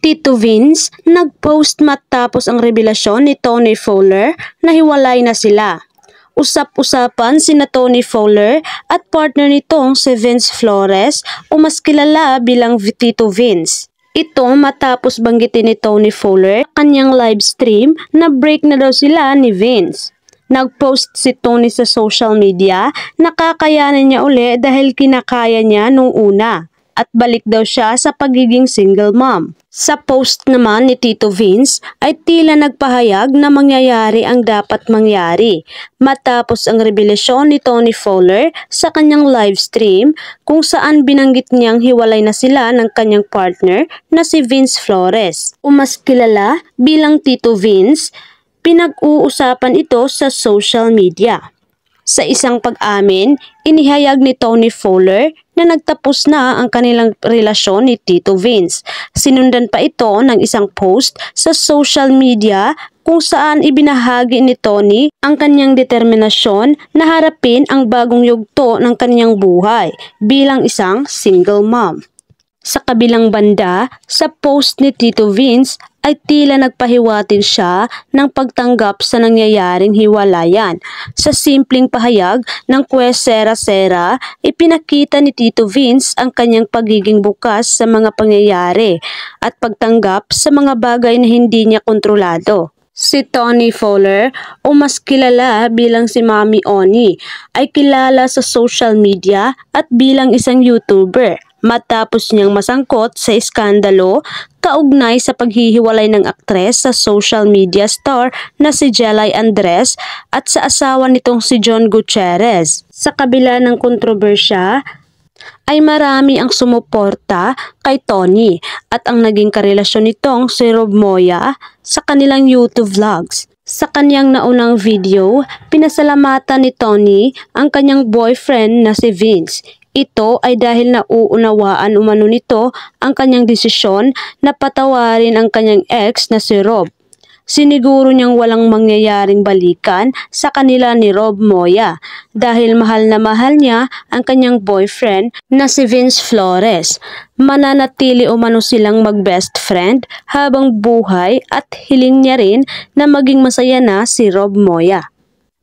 Tito Vince nag-post matapos ang revelasyon ni Tony Fowler na hiwalay na sila. Usap-usapan sina Tony Fowler at partner nitong si Vince Flores o mas kilala bilang Tito Vince. Ito matapos banggitin ni Tony Fowler kanyang live stream na break na daw sila ni Vince. Nag-post si Tony sa social media na kakayanan niya uli dahil kinakaya niya nung una at balik daw siya sa pagiging single mom. Sa post naman ni Tito Vince ay tila nagpahayag na mangyayari ang dapat mangyari matapos ang revelasyon ni Tony Fowler sa kanyang live stream kung saan binanggit niyang hiwalay na sila ng kanyang partner na si Vince Flores o mas kilala bilang Tito Vince. Pinag-uusapan ito sa social media. Sa isang pag-amin, inihayag ni Tony Fowler na nagtapos na ang kanilang relasyon ni Tito Vince. Sinundan pa ito ng isang post sa social media kung saan ibinahagi ni Tony ang kanyang determinasyon na harapin ang bagong yugto ng kanyang buhay bilang isang single mom. Sa kabilang banda, sa post ni Tito Vince ay tila nagpahiwatig siya ng pagtanggap sa nangyayaring hiwalayan. Sa simpleng pahayag ng Kwesera-Sera, ipinakita ni Tito Vince ang kanyang pagiging bukas sa mga pangyayari at pagtanggap sa mga bagay na hindi niya kontrolado. Si Tony Fowler o mas kilala bilang si Mami Oni ay kilala sa social media at bilang isang YouTuber. Matapos niyang masangkot sa iskandalo kaugnay sa paghihiwalay ng aktres sa social media star na si Jelay Andres at sa asawa nitong si John Gutierrez. Sa kabila ng kontrobersya, ay marami ang sumuporta kay Tony at ang naging karelasyon nitong si Rob Moya sa kanilang YouTube vlogs. Sa kanyang naunang video, pinasalamatan ni Tony ang kanyang boyfriend na si Vince. Ito ay dahil nauunawaan umano nito ang kanyang desisyon na patawarin ang kanyang ex na si Rob. Siniguro niyang walang mangyayaring balikan sa kanila ni Rob Moya dahil mahal na mahal niya ang kanyang boyfriend na si Vince Flores. Mananatili umano silang mag-best friend habang buhay at hiling niya rin na maging masaya na si Rob Moya.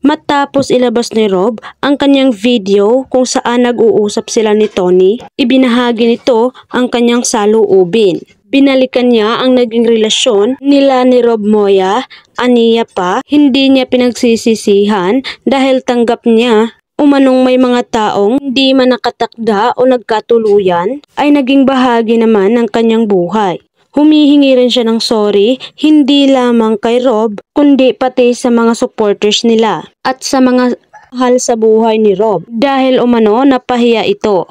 Matapos ilabas ni Rob ang kanyang video kung saan nag-uusap sila ni Tony, ibinahagi nito ang kanyang saloobin. Binalikan niya ang naging relasyon nila ni Rob Moya, aniya pa, hindi niya pinagsisisihan dahil tanggap niya umanong may mga taong hindi man nakatakda o nagkatuluyan ay naging bahagi naman ng kanyang buhay. Humihingi rin siya ng sorry hindi lamang kay Rob kundi pati sa mga supporters nila at sa mga mahal sa buhay ni Rob dahil umano napahiya ito.